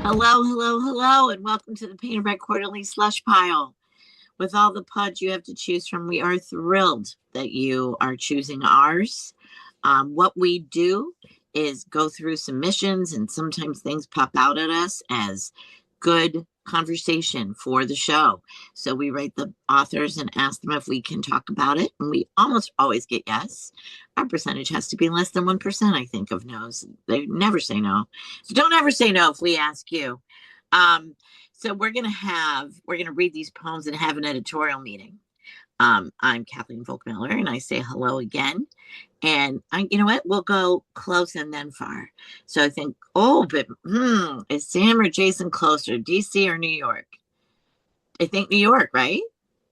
Hello, hello, hello, and welcome to the Painted Red Quarterly Slush Pile. With all the pods you have to choose from, we are thrilled that you are choosing ours. What we do is go through submissions, and sometimes things pop out at us as good conversation for the show. So we write the authors and ask them if we can talk about it, and we almost always get yes. Our percentage has to be less than 1%, I think, of no's. They never say no. So don't ever say no if we ask you. Um, so we're gonna read these poems and have an editorial meeting. I'm Kathleen Volkmiller, and I say hello again. And you know what? We'll go close and then far. So I think, is Sam or Jason closer, DC or New York? I think New York, right?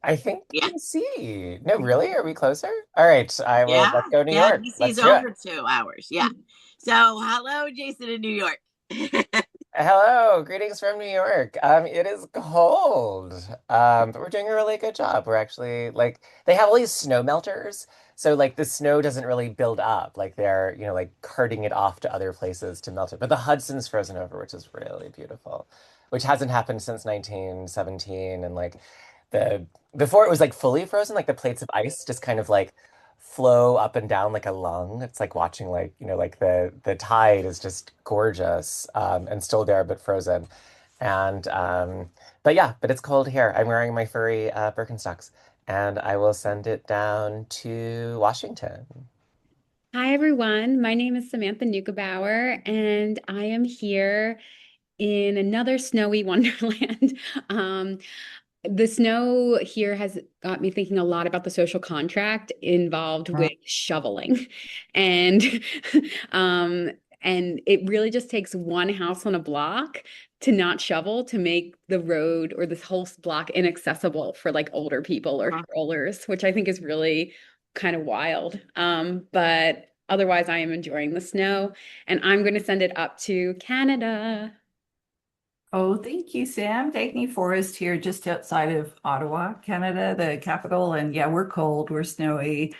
I think Yeah, DC. No, really? Are we closer? All right, yeah, let's go New yeah. York. DC's Let's do it. over 2 hours. Yeah. So hello, Jason in New York. Hello, greetings from New York. It is cold. But we're doing a really good job. We're actually like they have all these snow melters, so like the snow doesn't really build up. Like they're, like carting it off to other places to melt it. But the Hudson's frozen over, which is really beautiful, which hasn't happened since 1917. And like the before it was like fully frozen, like the plates of ice just kind of like flow up and down like a lung. It's like watching like, like the tide is just gorgeous, and still there but frozen. And but yeah, but it's cold here. I'm wearing my furry Birkenstocks and I will send it down to Washington. Hi, everyone. My name is Samantha Nukebauer, and I am here in another snowy wonderland. Um, the snow here has got me thinking a lot about the social contract involved with shoveling. And um, and it really just takes one house on a block to not shovel to make the road or this whole block inaccessible for like older people or strollers, which I think is really kind of wild. But otherwise, I am enjoying the snow, and I'm going to send it up to Canada. Oh, thank you, Sam. Dagne Forest here, just outside of Ottawa, Canada, the capital. And yeah, we're cold, we're snowy,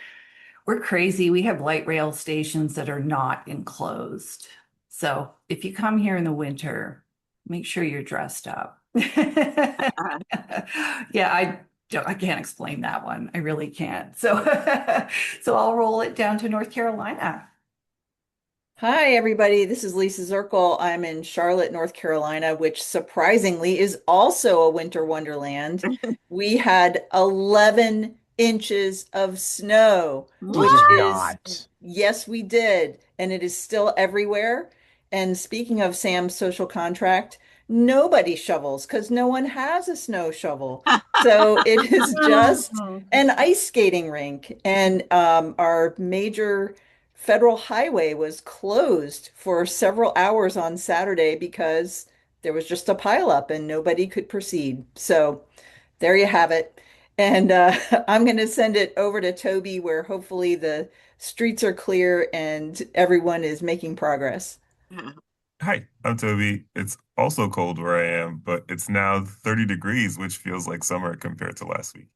we're crazy. We have light rail stations that are not enclosed. So if you come here in the winter, make sure you're dressed up. Yeah, I can't explain that one. I really can't. So so I'll roll it down to North Carolina. Hi, everybody. This is Lisa Zirkle. I'm in Charlotte, North Carolina, which surprisingly is also a winter wonderland. We had 11 inches of snow, We which did What? is, not. yes, we did. And it is still everywhere. And speaking of Sam's social contract, nobody shovels because no one has a snow shovel. So it is just Oh. an ice skating rink. And our major federal highway was closed for several hours on Saturday because there was just a pileup and nobody could proceed. So there you have it. And I'm going to send it over to Toby, where hopefully the streets are clear and everyone is making progress. Hi, I'm Toby. It's also cold where I am, but it's now 30 degrees, which feels like summer compared to last week.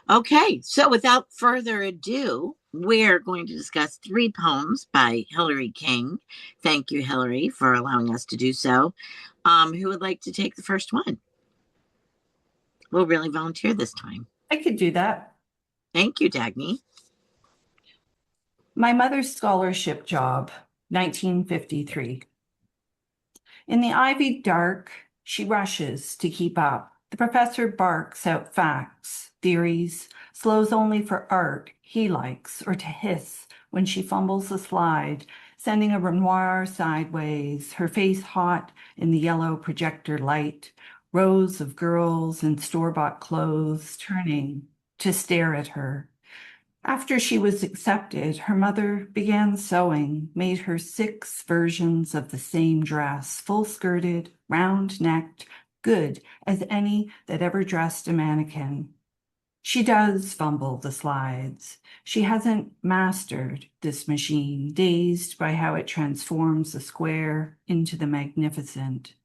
Okay, so without further ado, we're going to discuss three poems by Hilary King. Thank you, Hilary, for allowing us to do so. Who would like to take the first one? We'll really volunteer this time. I could do that. Thank you, Dagne. My mother's scholarship job, 1953. In the ivied dark, she rushes to keep up. The professor barks out facts, theories, slows only for art he likes, or to hiss when she fumbles a slide, sending a Renoir sideways, her face hot in the yellow projector light, rows of girls in store-bought clothes turning to stare at her. After she was accepted, her mother began sewing, made her 6 versions of the same dress, full-skirted, round-necked, good as any that ever dressed a mannequin. She does fumble the slides. She hasn't mastered this machine, dazed by how it transforms the square into the magnificent.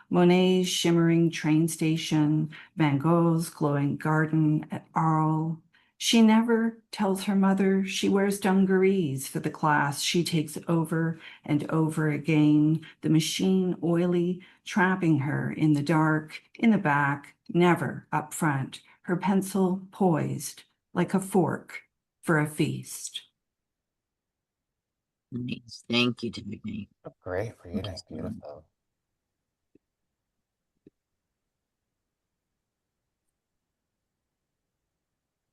Monet's shimmering train station, Van Gogh's glowing garden at Arles, She never tells her mother she wears dungarees for the class. She takes over and over again, the machine oily, trapping her in the dark, in the back, never up front, her pencil poised like a fork for a feast. Nice. Thank you, Dagne. Great reading. Beautiful.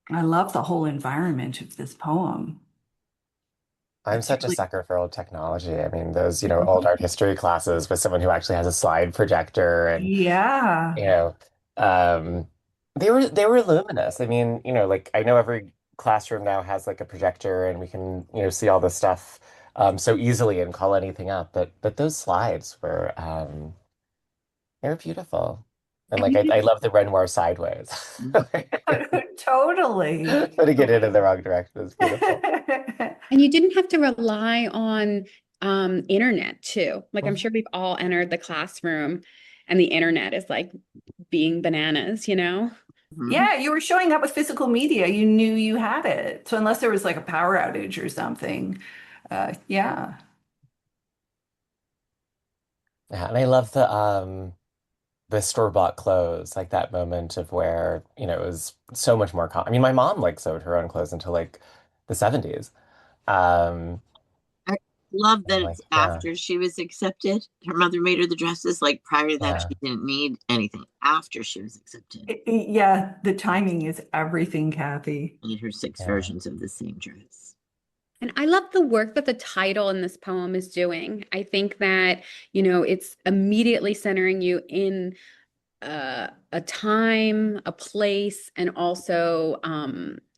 I love the whole environment of this poem. I'm It's such a really, sucker for old technology. I mean, those, old art history classes with someone who actually has a slide projector and, yeah. you know, um, they were luminous. I mean, like I know every classroom now has like a projector and we can, see all this stuff so easily and call anything up. But those slides were they were beautiful. And And like you I didn't love the Renoir sideways. totally. Putting it in the wrong direction is beautiful. And you didn't have to rely on internet too. Like I'm sure we've all entered the classroom and the internet is like being bananas, you know? Mhm. Yeah, you were showing up with physical media. You knew you had it. So unless there was like a power outage or something, yeah. Yeah, and I love the store-bought clothes, like that moment of where, it was so much more I mean, my mom like sewed her own clothes until like the 70s. Um, I love and that like, it's yeah, after she was accepted. Her mother made her the dresses. Like prior to that, yeah. she didn't need anything. After she was accepted, Yeah, the timing is everything, Kathy. made her six Yeah. versions of the same dress. And I love the work that the title in this poem is doing. I think that, it's immediately centering you in a time, a place, and also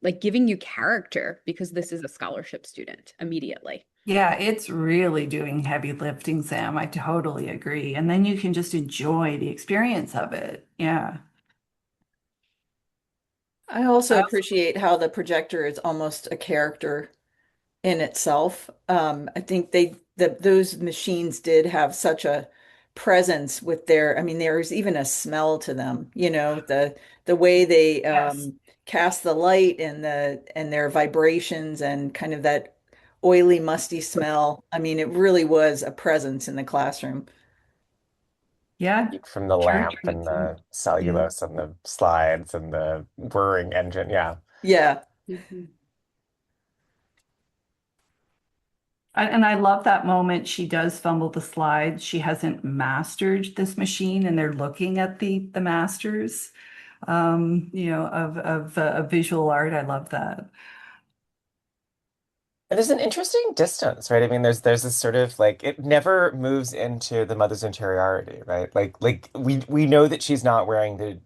like giving you character because this is a scholarship student immediately. Yeah, it's really doing heavy lifting, Sam. I totally agree. And then you can just enjoy the experience of it. Yeah. I also I also, appreciate how the projector is almost a character in itself. I think those machines did have such a presence with I mean, there's even a smell to them, the way they yes. cast the light and their vibrations and kind of that oily, musty smell. I mean, it really was a presence in the classroom. Yeah. From the Church lamp and music. the Yeah. cellulose and the slides and the whirring engine. Yeah. Yeah. Mhm. And I love that moment. She does fumble the slides. She hasn't mastered this machine, and they're looking at the masters, of visual art. I love that. And there's an interesting distance, right? I mean, there's this sort of like it never moves into the mother's interiority, right? Like we know that she's not wearing the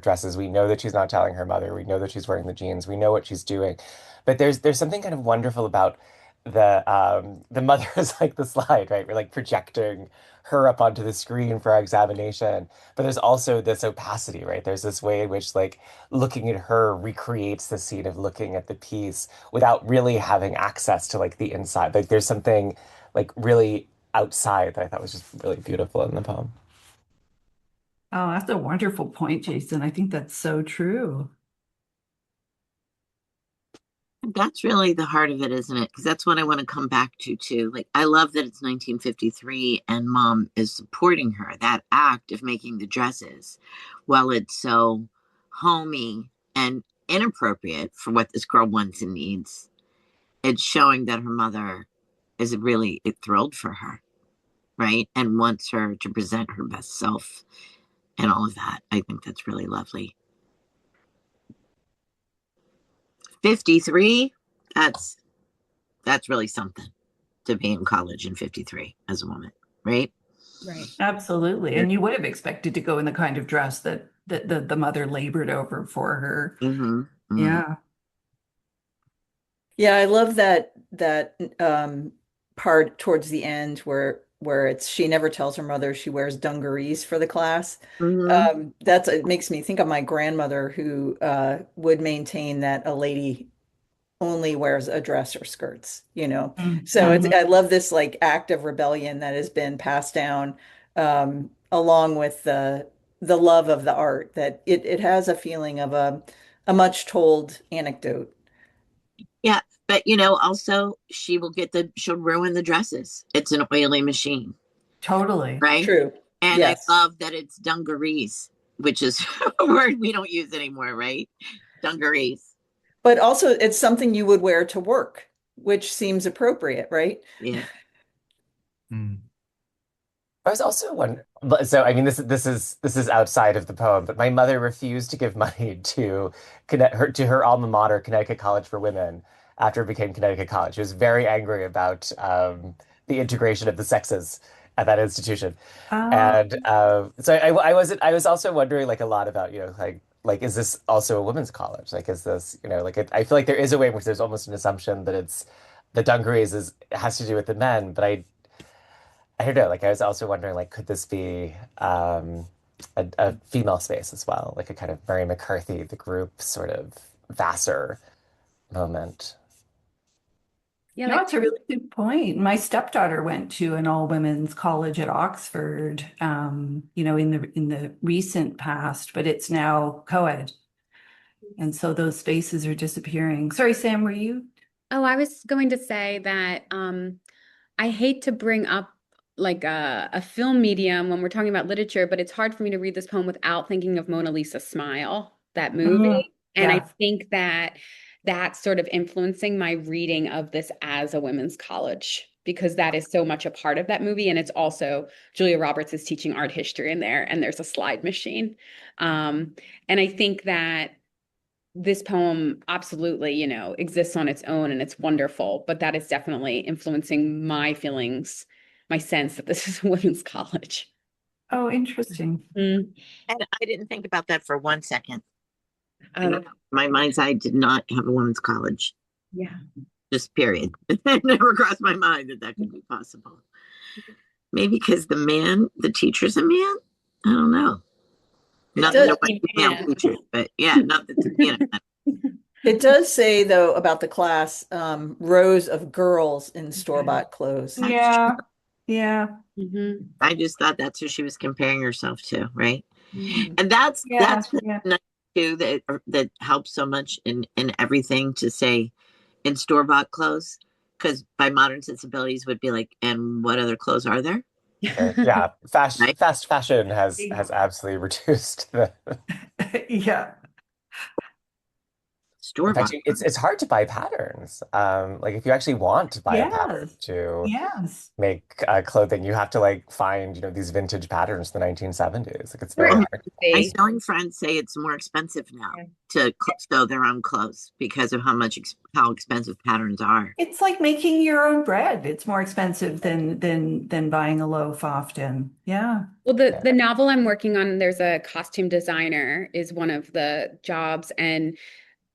dresses. We know that she's not telling her mother. We know that she's wearing the jeans. We know what she's doing. But there's something kind of wonderful about the mother is like the slide, right? We're like projecting her up onto the screen for our examination. But there's also this opacity, right? There's this way in which like looking at her recreates the scene of looking at the piece without really having access to like the inside. Like there's something like really outside that I thought was just really beautiful in the poem. Oh, that's a wonderful point, Jason. I think that's so true. That's really the heart of it, isn't it? Because that's what I want to come back to too. Like I love that it's 1953 and mom is supporting her. That act of making the dresses, while it's so homey and inappropriate for what this girl wants and needs, it's showing that her mother is really thrilled for her, right? And wants her to present her best self and all of that. I think that's really lovely. 53, that's that's really something to be in college in 53 as a woman, right? Right. Absolutely. And you would have expected to go in the kind of dress that the mother labored over for her. Mm-hmm. Mm-hmm. Yeah. Yeah, I love that part towards the end where it's she never tells her mother she wears dungarees for the class. Mm-hmm. It makes me think of my grandmother who would maintain that a lady only wears a dress or skirts, you know. So Mhm. I love this like act of rebellion that has been passed down along with the love of the art that it has a feeling of a much told anecdote. Yeah, but also she'll ruin the dresses. It's an oily machine, Totally. right? True. And I Yes. love that it's dungarees, which is a word we don't use anymore, right? Dungarees. But also, it's something you would wear to work, which seems appropriate, right? Yeah. Mm. I was also wondering, so I mean, this is outside of the poem, but my mother refused to give money to her alma mater, Connecticut College for Women, after it became Connecticut College. She was very angry about the integration of the sexes at that institution, Uh, and so I was also wondering like a lot about like is this also a women's college? Like is this like I feel like there is a way in which there's almost an assumption that it's the dungarees has to do with the men, but I don't know. Like I was also wondering, like, could this be a female space as well, like a kind of Mary McCarthy, the group sort of Vassar moment? Yeah, no, like it's a really good point. My stepdaughter went to an all women's college at Oxford, in the recent past, but it's now co-ed. And so those spaces are disappearing. Sorry, Sam, were you? oh, I was going to say that I hate to bring up like a film medium when we're talking about literature, but it's hard for me to read this poem without thinking of Mona Lisa Smile, that Mhm. movie. And I Yeah. think that that's sort of influencing my reading of this as a women's college because that is so much a part of that movie. And it's also Julia Roberts is teaching art history in there, and there's a slide machine. And I think that this poem absolutely, exists on its own and it's wonderful, but that is definitely influencing my feelings, my sense that this is a women's college. Oh, interesting. Mm. And I didn't think about that for 1 second. Um, My mind's eye did not have a women's college, yeah. just period. It never crossed my mind that that could be possible. Maybe because the teacher's a man. I don't know. It Nothing does, to what male Man. teachers, but yeah, nothing. it does say, though, about the class, rows of girls in store-bought clothes. That's true. Yeah. Yeah. Mhm. I just thought that's who she was comparing herself to, right? Mhm. And that's Yeah. that's Yeah. nice too that helps so much in everything to say in store bought clothes because by modern sensibilities would be like, and what other clothes are there? Right. Yeah, Right? fast fashion has absolutely reduced the. Yeah. In Store fact, bought. it's hard to buy patterns. Like if you actually want to buy a pattern Yes. to Yes. make clothing, you have to like find these vintage patterns from the 1970s. Like it's very Or Well, hard. my empathy. sewing friends say it's more expensive now Yeah. to sew their own clothes because of how expensive patterns are. It's like making your own bread. It's more expensive than buying a loaf often. Yeah. Well, the Yeah. the novel I'm working on, there's a costume designer is one of the jobs, and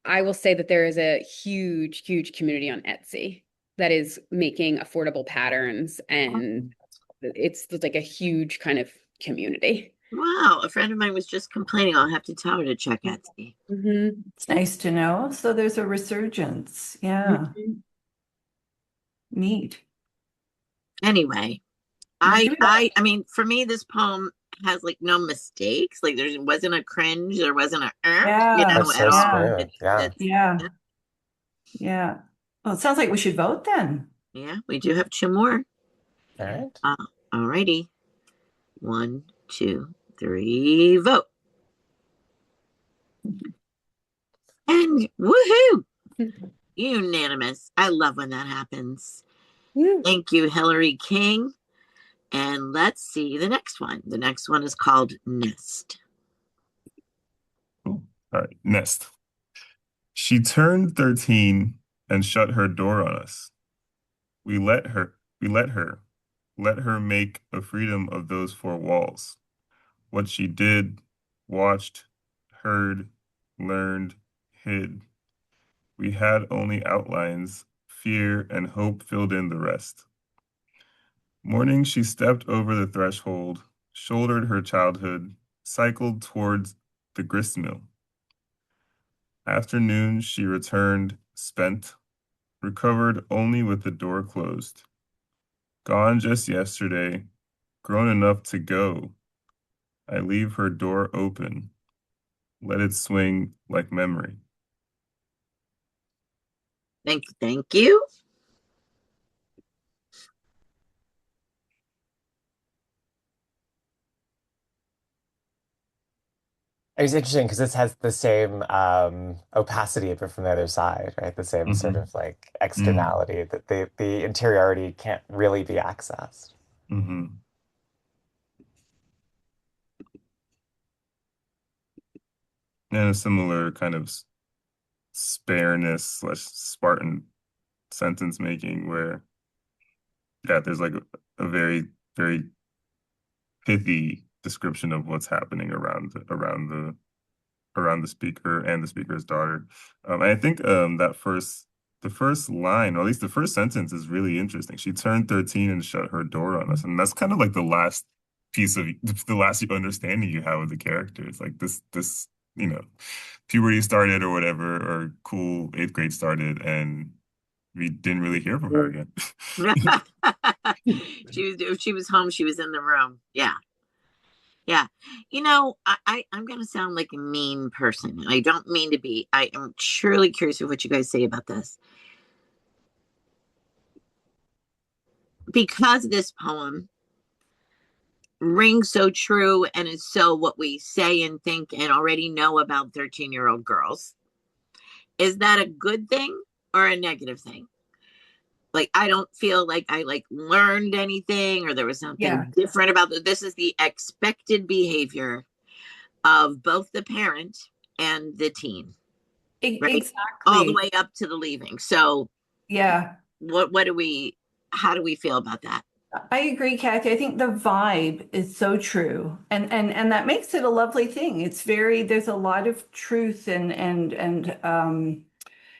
I will say that there is a huge, huge community on Etsy that is making affordable patterns, and it's like a huge kind of community. Wow, a friend of mine was just complaining. I'll have to tell her to check Etsy. Mhm. It's nice to know. So there's a resurgence. Yeah. Mhm. Neat. Anyway, Do we have- I mean, for me, this poem has like no mistakes. Like there wasn't a cringe, there wasn't a Yeah. That's at so all. Yeah. smooth. Yeah. Yeah. Yeah. Well, it sounds like we should vote then. Yeah, we do have two more. All right. Alrighty. 1, 2, 3, vote. And woohoo! Unanimous. I love when that happens. Woo. Thank you, Hilary King. And let's see the next one. The next one is called Nest. Cool. All right, Nest. She turned 13 and shut her door on us. We let her make a freedom of those four walls. What she did, watched, heard, learned, hid. We had only outlines, fear and hope filled in the rest. Morning, she stepped over the threshold, shouldered her childhood, cycled towards the gristmill. Afternoon, she returned, spent, recovered only with the door closed. Gone just yesterday, grown enough to go. I leave her door open. let it swing like memory. Thank you. It's interesting because this has the same opacity, but from the other side, right? The same sort Mm-hmm. of like Mm-hmm. externality that the interiority can't really be accessed. Mm-hmm. And a similar kind of spareness slash Spartan sentence making where, yeah, there's like a very, very pithy description of what's happening around the speaker and the speaker's daughter. And I think the first line, or at least the first sentence, is really interesting. She turned 13 and shut her door on us, and that's kind of like the last piece of the last understanding you have of the character. It's like this you know puberty started or whatever, or cool eighth grade started, and we didn't really hear from her again. If she was home, she was in the room. Yeah. Yeah. I'm going to sound like a mean person. And I don't mean to be. I am surely curious of what you guys say about this. Because this poem rings so true and is so what we say and think and already know about 13-year-old girls, is that a good thing or a negative thing? Like, I don't feel like I learned anything or there was something different about this. Is the expected behavior of both the parent and the teen, right? Exactly. All the way up to the leaving. So Yeah. How do we feel about that? I agree, Kathy. I think the vibe is so true. And that makes it a lovely thing. There's a lot of truth and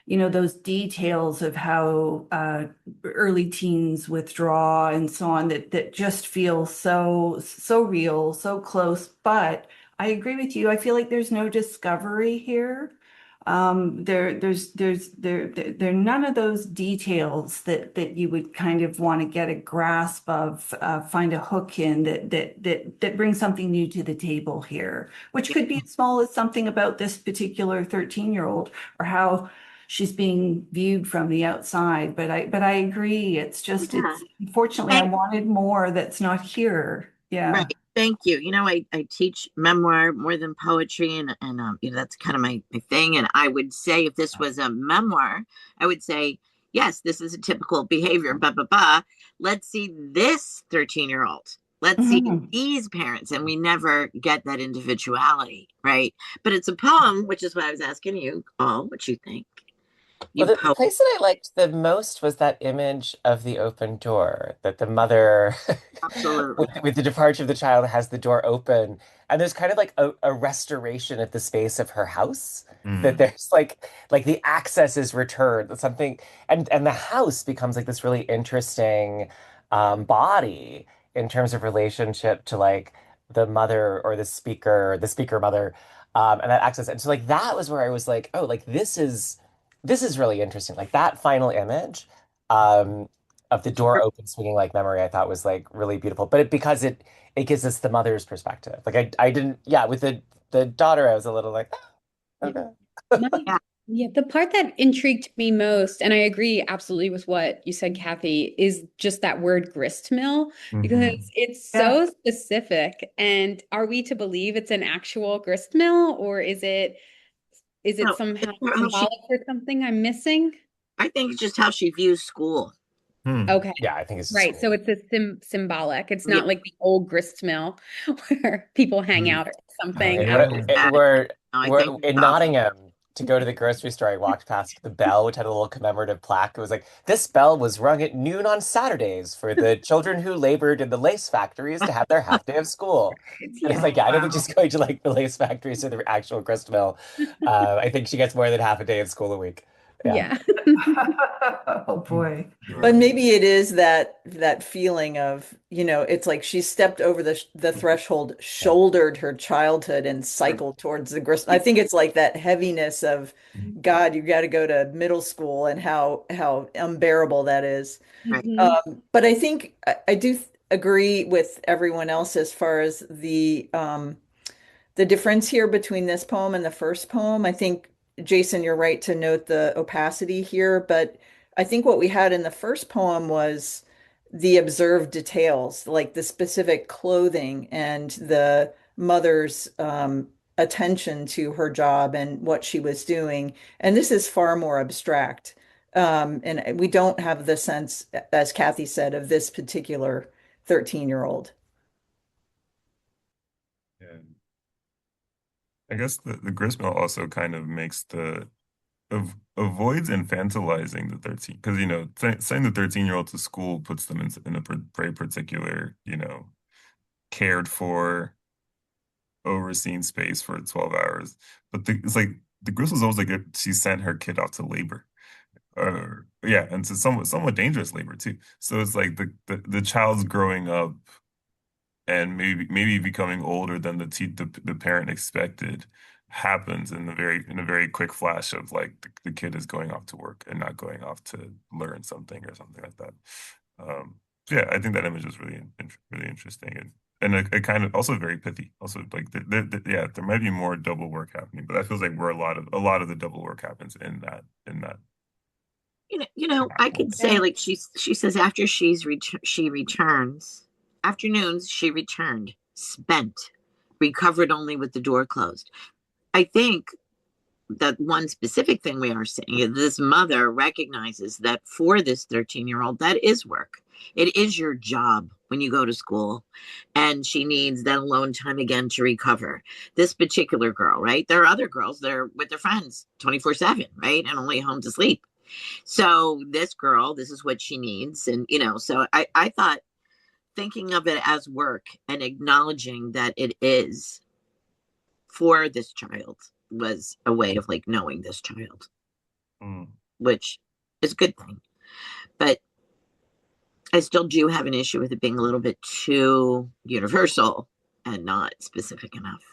those details of how early teens withdraw and so on that just feel so real, so close. But I agree with you. I feel like there's no discovery here. There are none of those details that you would kind of want to get a grasp of, find a hook in that brings something new to the table here, which could be as small as something about this particular 13-year-old or how she's being viewed from the outside. But I agree. It's unfortunately I wanted more that's not here. Yeah. Right. Thank you. I teach memoir more than poetry, and that's kind of my thing. And I would say if this was a memoir, I would say, yes, this is a typical behavior, Let's see this 13-year-old. Let's see Mhm. these parents. And we never get that individuality, right? But it's a poem, which is why I was asking you all what you think. Well, You the poet. place that I liked the most was that image of the open door, that the mother, Absolutely. with the departure of the child, has the door open. And there's kind of like a restoration of the space of her house. That Mm. there's like the access is returned, something, and the house becomes like this really interesting body in terms of relationship to like the mother or the speaker mother, and that access. And so like that was where I was like, oh, like this is really interesting. Like that final image um, of the door open, swinging like memory, I thought was like really beautiful. But because it gives us the mother's perspective. Like I didn't, yeah, with the daughter, I was a little like, "Ah, okay." My, yeah, the part that intrigued me most, and I agree absolutely with what you said, Kathy, is just that word grist mill, because Hmm. it's Yeah. so specific. And are we to believe it's an actual grist mill, or is it No, somehow how she, symbolic for something I'm missing? I think it's just how she views school. Hmm. Okay. Yeah, I think it's Right. So school. it's a symbolic. It's Yeah. not like the old grist mill where people hang Hmm. out or Oh, something. and Yeah, exactly. No, I we're think it's in awesome. Nottingham to go to the grocery store. I walked past the bell, which had a little commemorative plaque. It was like, this bell was rung at noon on Saturdays for the children who labored in the lace factories to have their half day of school. And it's Yeah. like, yeah, I don't think Wow. she's going to like the lace factories or the actual grist mill. I think she gets more than half a day of school a week. Yeah. Yeah. Oh boy. But maybe it is that feeling of, it's like she stepped over the threshold, Yeah. shouldered her childhood, and cycled towards the grist. I think it's like that heaviness of, God, you got to go to middle school, and how unbearable that is. Right. Mhm. But I think I do agree with everyone else as far as the difference here between this poem and the first poem. I think, Jason, you're right to note the opacity here, but I think what we had in the first poem was the observed details, like the specific clothing and the mother's attention to her job and what she was doing. And this is far more abstract. And we don't have the sense, as Kathy said, of this particular 13-year-old. And I guess the gristmill also kind of makes avoids infantilizing the 13, because sending the 13-year-old to school puts them in a very particular, cared for, overseen space for 12 hours. But it's like the gristmill's almost like she sent her kid off to labor. Yeah, and to somewhat dangerous labor too. So it's like the child's growing up and maybe becoming older than the parent expected happens in a very quick flash of like the kid is going off to work and not going off to learn something or something like that. So yeah, I think that image is really interesting and a kind of also very pithy. Also, like yeah, there might be more double work happening, but that feels like where a lot of the double work happens in that. I could say like she says after she returns afternoons she returned spent, recovered only with the door closed. I think that one specific thing we are saying is this mother recognizes that for this 13-year-old, that is work. It is your job when you go to school, and she needs that alone time again to recover. This particular girl, right? There are other girls that are with their friends 24/7, right? And only home to sleep. So this girl, this is what she needs. And, so I thought thinking of it as work and acknowledging that it is for this child was a way of like knowing this child, which is a good thing. But I still do have an issue with it being a little bit too universal and not specific enough.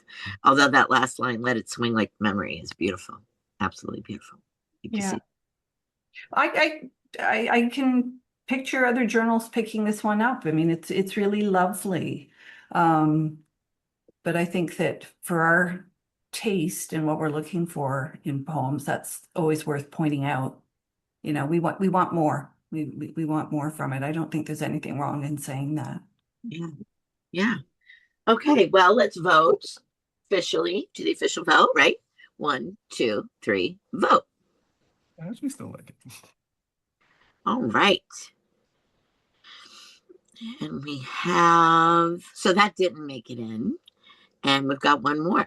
Although that last line, let it swing like memory, is beautiful. Absolutely beautiful. Yeah. I can picture other journals picking this one up. I mean, it's really lovely. But I think that for our taste and what we're looking for in poems, that's always worth pointing out. We want more. We want more from it. I don't think there's anything wrong in saying that. Yeah. Yeah. Okay, well, let's vote officially. Do the official vote, right? 1, 2, 3, vote. I actually still like it. All right. And we have, so that didn't make it in. And we've got one more.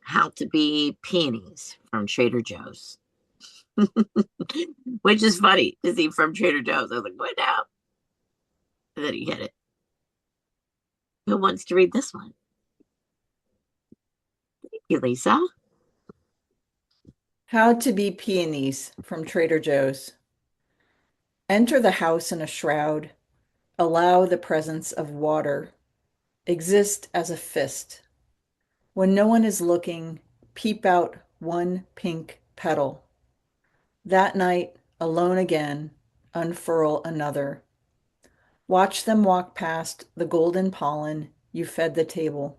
How to Be Peonies from Trader Joe's. Which is funny to see from Trader Joe's. I was like, what now? And then you get it. Who wants to read this one? Thank you, Lisa. How to Be Peonies from Trader Joe's. Enter the house in a shroud. Allow the presence of water. Exist as a fist. When no one is looking, peep out one pink petal. That night, alone again, unfurl another. Watch them walk past the golden pollen you fed the table.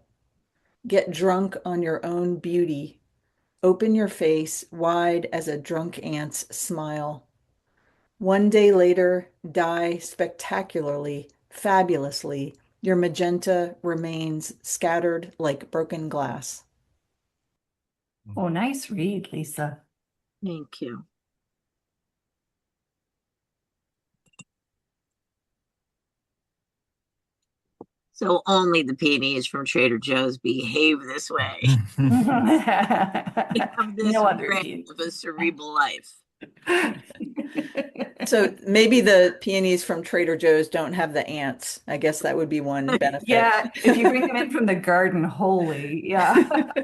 Get drunk on your own beauty. Open your face wide as a drunk ant's smile. One day later, die spectacularly, fabulously. Your magenta remains scattered like broken glass. Oh, nice read, Lisa. Thank you. So only the peonies from Trader Joe's behave this way. Have this No other brand of a cerebral life. So maybe the peonies from Trader Joe's don't have the ants. I guess that would be one benefit. Yeah, if you bring them in from the garden, holy, yeah,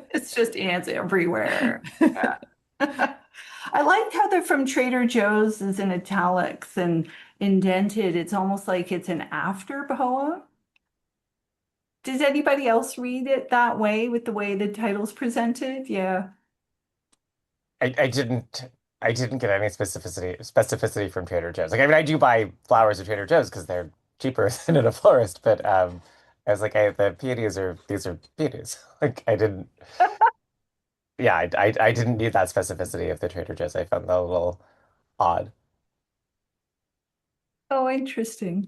it's just ants everywhere. Yeah. I like how they're from Trader Joe's is in italics and indented. It's almost like it's an after poem. Does anybody else read it that way with the way the title's presented? Yeah. I didn't get any specificity from Trader Joe's. Like, I mean, I do buy flowers at Trader Joe's because they're cheaper than at a florist, but I was like, the peonies are these are peonies. Like I didn't. Yeah, I didn't need that specificity of the Trader Joe's. I found that a little odd. Oh, interesting.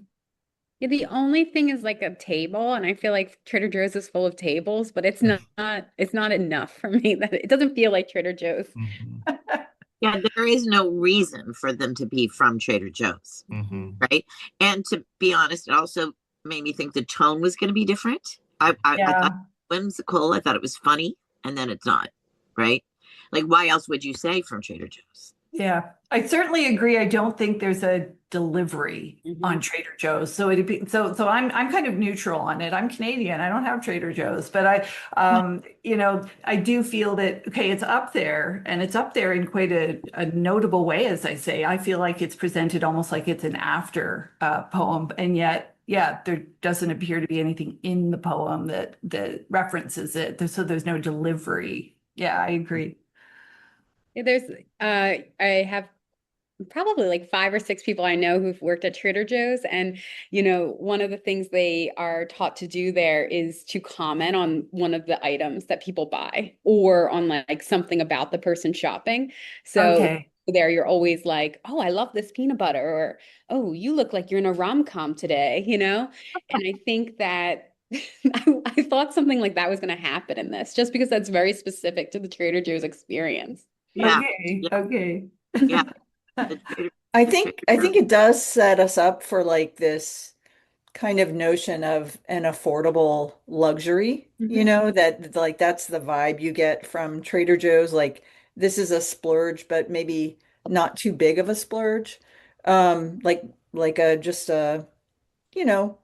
Yeah, the only thing is like a table, and I feel like Trader Joe's is full of tables, but it's not enough for me that it doesn't feel like Trader Joe's. Hmm. Yeah, there is no reason for them to be from Trader Joe's, Hmm. right? And to be honest, it also made me think the tone was going to be different. I thought Yeah. whimsical. I thought it was funny, and then it's not, right? Like, why else would you say from Trader Joe's? Yeah, I certainly agree. I don't think there's a delivery on Mhm. Trader Joe's. So it'd be so I'm kind of neutral on it. I'm Canadian. I don't have Trader Joe's, but I do feel that okay, it's up there and it's up there in quite a notable way, as I say. I feel like it's presented almost like it's an after poem, and yet yeah, there doesn't appear to be anything in the poem that references it. So there's no delivery. Yeah, I agree. Yeah, I have probably like 5 or 6 people I know who've worked at Trader Joe's. And, one of the things they are taught to do there is to comment on one of the items that people buy or on like something about the person shopping. So Okay. there you're always like, oh, I love this peanut butter, or oh, you look like you're in a rom-com today. And I think that I thought something like that was going to happen in this, just because that's very specific to the Trader Joe's experience. Yeah, Okay. yeah, Okay. yeah. The Trader, the Trader I Joe's. think it does set us up for like this kind of notion of an affordable luxury, Mhm. that like that's the vibe you get from Trader Joe's. Like this is a splurge, but maybe not too big of a splurge. Like a just you know,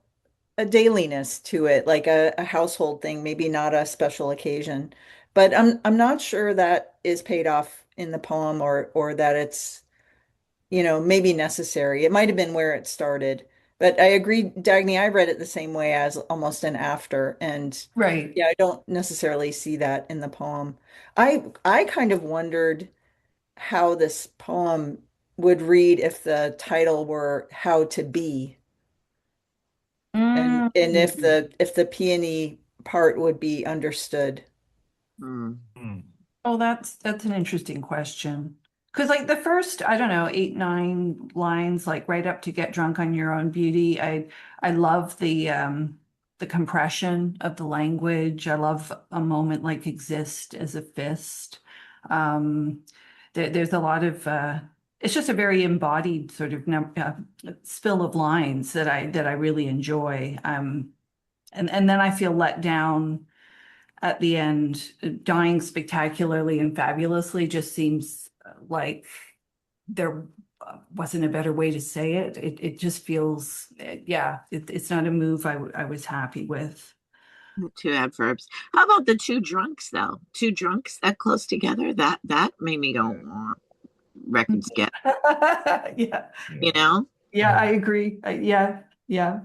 a dailiness to it, like a household thing, maybe not a special occasion. But I'm not sure that is paid off in the poem or that it's maybe necessary. It might have been where it started. But I agree, Dagne, I read it the same way as almost an after. And Right. yeah, I don't necessarily see that in the poem. I kind of wondered how this poem would read if the title were How to Be, and Mm. if the peony part would be understood. Mm. Oh, that's an interesting question. Because like the first, I don't know, 8, 9 lines, like right up to get drunk on your own beauty. I love the compression of the language. I love a moment like exist as a fist. Um, there's a lot of it's just a very embodied sort of spill of lines that I really enjoy. And then I feel let down at the end. Dying spectacularly and fabulously just seems like there wasn't a better way to say it. It just feels, yeah, it's not a move I was happy with. Two adverbs. How about the two drunks though? Two drunks that close together. That made me go, "Aw," record skip. Yeah, You Yeah. know? yeah, I agree. Yeah,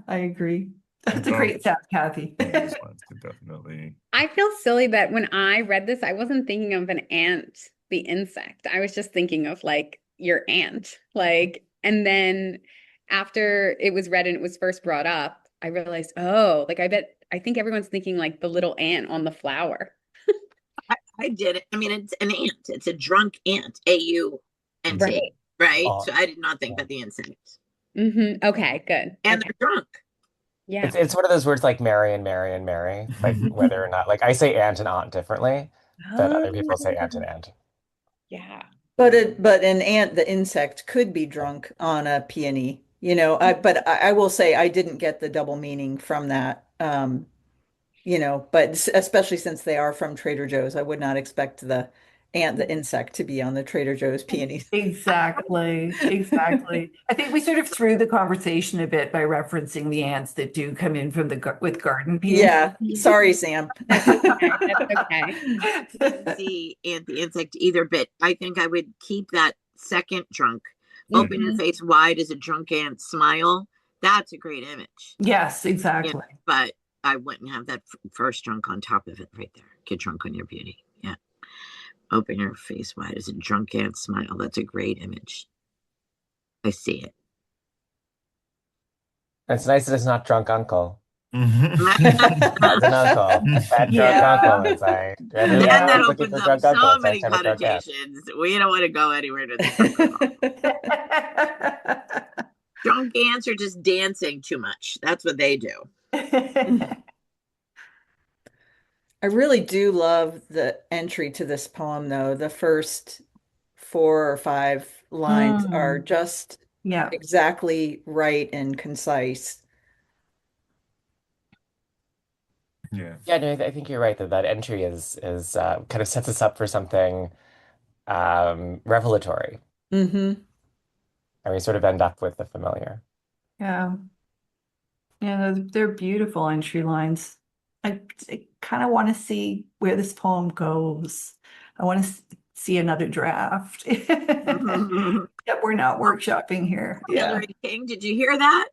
I agree. I That's a thought great sound, Kathy. those lines could definitely. I feel silly that when I read this, I wasn't thinking of an ant, the insect. I was just thinking of like your aunt. Like, and then after it was read and it was first brought up, I realized, oh, like I think everyone's thinking like the little ant on the flower. I did it. I mean, it's an ant. It's a drunk ant. AUNT. Right. Right. Oh, So I did not think yeah. about the insect. Okay, good. And Okay. they're drunk. Yeah. It's one of those words like Mary and Mary and Mary, like whether or not like I say aunt and aunt differently than other people say aunt and Oh, aunt. yeah. But an ant, the insect, could be drunk on a peony. But I will say I didn't get the double meaning from that. But especially since they are from Trader Joe's, I would not expect the ant, the insect, to be on the Trader Joe's peonies. Exactly, exactly. I think we sort of threw the conversation a bit by referencing the ants that do come in from with garden peonies. Yeah, sorry, Sam. That's okay. That's okay. The ant, the insect either bit. I think I would keep that second drunk. Open your Mhm. face wide as a drunk ant smile. That's a great image. Yes, Yeah. exactly. But I wouldn't have that first drunk on top of it right there. Get drunk on your beauty. Yeah. Open your face wide as a drunk ant smile. That's a great image. I see it. It's nice that it's not drunk uncle. As an uncle. That drunk uncle is like, everyone And that is looking opens for up drunk uncles. so many Hashtag drunk dad. connotations. We don't want to go anywhere to the drunk ants are just dancing too much. That's what they do. I really do love the entry to this poem, though. The first 4 or 5 lines are just Yeah. exactly right and concise. Yeah. Yeah, no, I think you're right that that entry is kind of sets us up for something revelatory, Mm-hmm. and we sort of end up with the familiar. Yeah. Yeah, they're beautiful entry lines. I kind of want to see where this poem goes. I want to see another draft. Yep, we're not workshopping here. Yeah. Hilary King, did you hear that?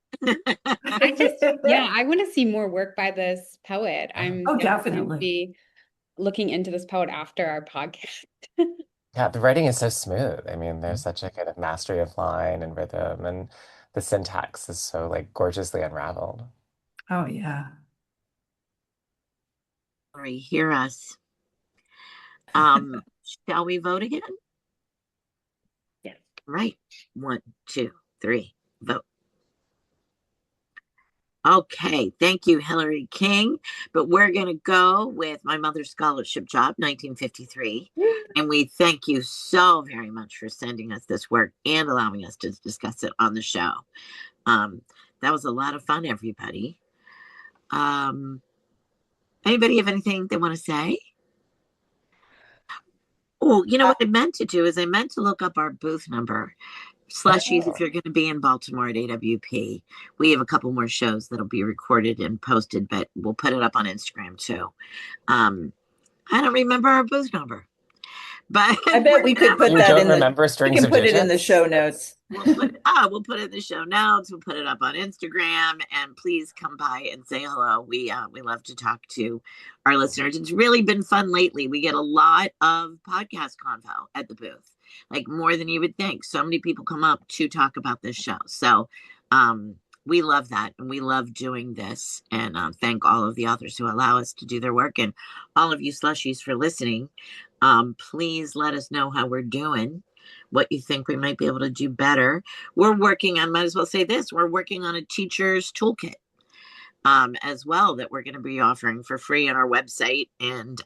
I want to see more work by this poet. I'm Oh, definitely going to definitely. be looking into this poet after our podcast. Yeah, the writing is so smooth. I mean, there's such a kind of mastery of line and rhythm, and the syntax is so like gorgeously unraveled. Oh, yeah. Hilary, hear us. Shall we vote again? Yes. Right. 1, 2, 3, vote. Okay, thank you, Hilary King. But we're going to go with My Mother's Scholarship Job, 1953. And we thank you so very much for sending us this work and allowing us to discuss it on the show. That was a lot of fun, everybody. Anybody have anything they want to say? Oh, you know what I meant to do is I meant to look up our booth number. Slushies, if you're going to be in Baltimore at AWP, we have a couple more shows that'll be recorded and posted, but we'll put it up on Instagram too. I don't remember our booth number, but I bet we could put You that don't in the, remember we strings can of put it in the digits? show notes. we'll put it in the show notes. We'll put it up on Instagram, and please come by and say hello. We love to talk to our listeners. It's really been fun lately. We get a lot of podcast convo at the booth, like more than you would think. So many people come up to talk about this show. So we love that, and we love doing this. And thank all of the authors who allow us to do their work, and all of you slushies for listening. Please let us know how we're doing, what you think we might be able to do better. We're working on, might as well say this, we're working on a teacher's toolkit as well that we're going to be offering for free on our website. And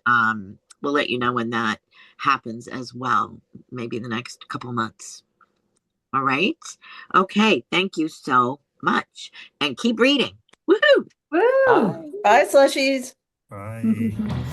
we'll let you know when that happens as well, maybe the next couple months. All right. Okay. Thank you so much. And keep reading. Woohoo! Woo! Bye, slushies. Bye.